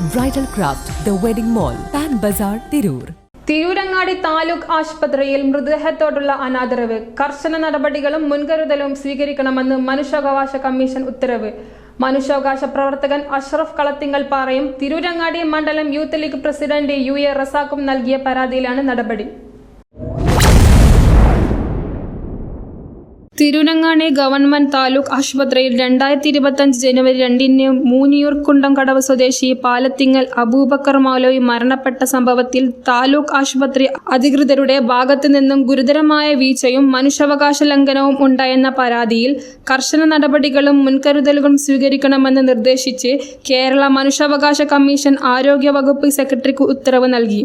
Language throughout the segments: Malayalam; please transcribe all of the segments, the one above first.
Bridal craft the wedding mall, Pan Bazar, Tirur. Tirurangadi taluk ആശുപത്രിയിൽ മൃതദേഹത്തോടുള്ള അനാദരവ്, കർശന നടപടികളും മുൻകരുതലും സ്വീകരിക്കണമെന്ന് മനുഷ്യാവകാശ കമ്മീഷൻ ഉത്തരവ്. മനുഷ്യാവകാശ പ്രവർത്തകൻ അഷ്റഫ് കളത്തിങ്കൽ പാറയും തിരൂരങ്ങാടി മണ്ഡലം യൂത്ത് ലീഗ് പ്രസിഡന്റ് UA റസാഖും നൽകിയ പരാതിയിലാണ് നടപടി. തിരൂരങ്ങാടി ഗവൺമെന്റ് താലൂക്ക് ആശുപത്രിയിൽ 2025 ജനുവരി 2 മൂന്നിയൂർ കുണ്ടംകടവ് സ്വദേശി പാലത്തിങ്ങൽ അബൂബക്കർ മൗലവി മരണപ്പെട്ട സംഭവത്തിൽ താലൂക്ക് ആശുപത്രി അധികൃതരുടെ ഭാഗത്തു നിന്നും ഗുരുതരമായ വീഴ്ചയും മനുഷ്യാവകാശ ലംഘനവും ഉണ്ടായെന്ന പരാതിയിൽ കർശന നടപടികളും മുൻകരുതലുകളും സ്വീകരിക്കണമെന്ന് നിർദ്ദേശിച്ച് കേരള മനുഷ്യാവകാശ കമ്മീഷൻ ആരോഗ്യ വകുപ്പ് സെക്രട്ടറിക്ക് ഉത്തരവ് നൽകി.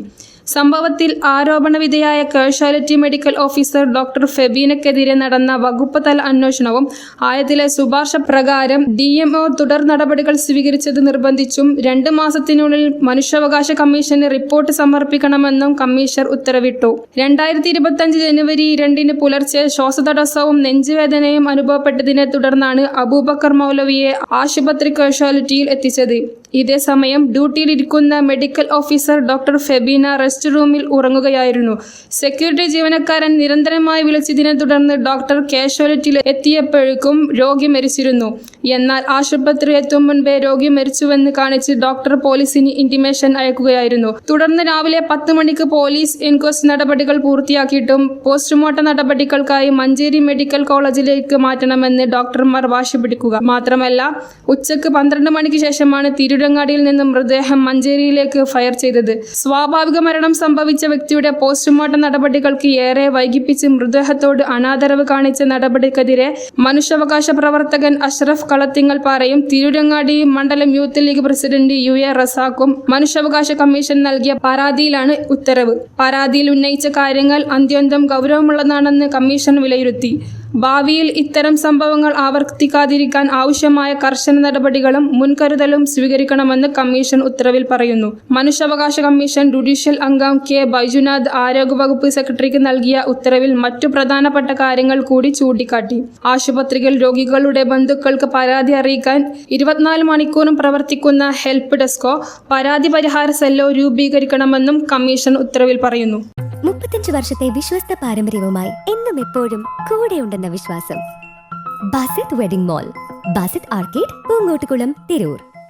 സംഭവത്തിൽ ആരോപണവിധേയായ കാഷ്വാലിറ്റി മെഡിക്കൽ ഓഫീസർ ഡോക്ടർ ഫെബീനക്കെതിരെ നടന്ന വകുപ്പ് തല അന്വേഷണവും ആയതിലെ ശുപാർശ പ്രകാരം DMO തുടർ നടപടികൾ സ്വീകരിച്ചത് നിർബന്ധിച്ചും 2 മാസത്തിനുള്ളിൽ മനുഷ്യാവകാശ കമ്മീഷന് റിപ്പോർട്ട് സമർപ്പിക്കണമെന്നും കമ്മീഷണർ ഉത്തരവിട്ടു. 2025 ജനുവരി 2 പുലർച്ചെ ശ്വാസതടസ്സവും നെഞ്ചുവേദനയും അനുഭവപ്പെട്ടതിനെ തുടർന്നാണ് അബൂബക്കർ മൗലവിയെ ആശുപത്രി കാഷ്വാലിറ്റിയിൽ എത്തിച്ചത്. ഇതേസമയം ഡ്യൂട്ടിയിലിരിക്കുന്ന medical officer doctor Febina rest റൂമിൽ ഉറങ്ങുകയായിരുന്നു. സെക്യൂരിറ്റി ജീവനക്കാരൻ നിരന്തരമായി വിളിച്ചതിനെ തുടർന്ന് ഡോക്ടർ കാഷ്വാലിറ്റിയിൽ എത്തിയപ്പോഴേക്കും രോഗി മരിച്ചിരുന്നു. എന്നാൽ ആശുപത്രി എത്തും മുൻപേ രോഗി മരിച്ചുവെന്ന് കാണിച്ച് ഡോക്ടർ പോലീസിന് ഇന്റിമേഷൻ അയക്കുകയായിരുന്നു. തുടർന്ന് രാവിലെ 10 മണിക്ക് പോലീസ് എൻക്വസ്റ്റ് നടപടികൾ പൂർത്തിയാക്കിയിട്ടും പോസ്റ്റ്മോർട്ടം നടപടികൾക്കായി മഞ്ചേരി മെഡിക്കൽ കോളേജിലേക്ക് മാറ്റണമെന്ന് ഡോക്ടർമാർ വാശി പിടിക്കുക മാത്രമല്ല, ഉച്ചയ്ക്ക് 12 മണിക്ക് ശേഷമാണ് തിരൂരങ്ങാടിയിൽ നിന്നും മൃതദേഹം മഞ്ചേരിയിലേക്ക് ഫയർ ചെയ്തത്. സ്വാഭാവിക മരണം സംഭവിച്ച വ്യക്തിയുടെ പോസ്റ്റ്മോർട്ടം നടപടികൾക്ക് ഏറെ വൈകിപ്പിച്ച് മൃതദേഹത്തോട് അനാദരവ് കാണിച്ച നടപടിക്കെതിരെ മനുഷ്യാവകാശ പ്രവർത്തകൻ അഷ്റഫ് കളത്തിങ്കൽ പാറയും തിരൂരങ്ങാടി മണ്ഡലം യൂത്ത് ലീഗ് പ്രസിഡന്റ് UA റസാഖും മനുഷ്യാവകാശ കമ്മീഷൻ നൽകിയ പരാതിയിലാണ് ഉത്തരവ്. പരാതിയിൽ ഉന്നയിച്ച കാര്യങ്ങൾ അത്യന്തം ഗൗരവമുള്ളതാണെന്ന് കമ്മീഷൻ വിലയിരുത്തി. ഭാവിയിൽ ഇത്തരം സംഭവങ്ങൾ ആവർത്തിക്കാതിരിക്കാൻ ആവശ്യമായ കർശന നടപടികളും മുൻകരുതലും സ്വീകരിക്കണമെന്ന് കമ്മീഷൻ ഉത്തരവിൽ പറയുന്നു. മനുഷ്യാവകാശ കമ്മീഷൻ ജുഡീഷ്യൽ അംഗം K. ബൈജുനാഥ് ആരോഗ്യവകുപ്പ് സെക്രട്ടറിക്ക് നൽകിയ ഉത്തരവിൽ മറ്റു പ്രധാനപ്പെട്ട കാര്യങ്ങൾ കൂടി ചൂണ്ടിക്കാട്ടി. ആശുപത്രിയിൽ രോഗികളുടെ ബന്ധുക്കൾക്ക് പരാതി അറിയിക്കാൻ 24 മണിക്കൂറും പ്രവർത്തിക്കുന്ന ഹെൽപ്പ് ഡെസ്കോ പരാതി പരിഹാര സെല്ലോ രൂപീകരിക്കണമെന്നും കമ്മീഷൻ ഉത്തരവിൽ പറയുന്നു. 35 വർഷത്തെ വിശ്വസ്ത പാരമ്പര്യവുമായി എന്നും എപ്പോഴും കൂടെയുണ്ടെന്ന വിശ്വാസം. Basith wedding mall, Basith arcade, Poongottukulam, Tirur.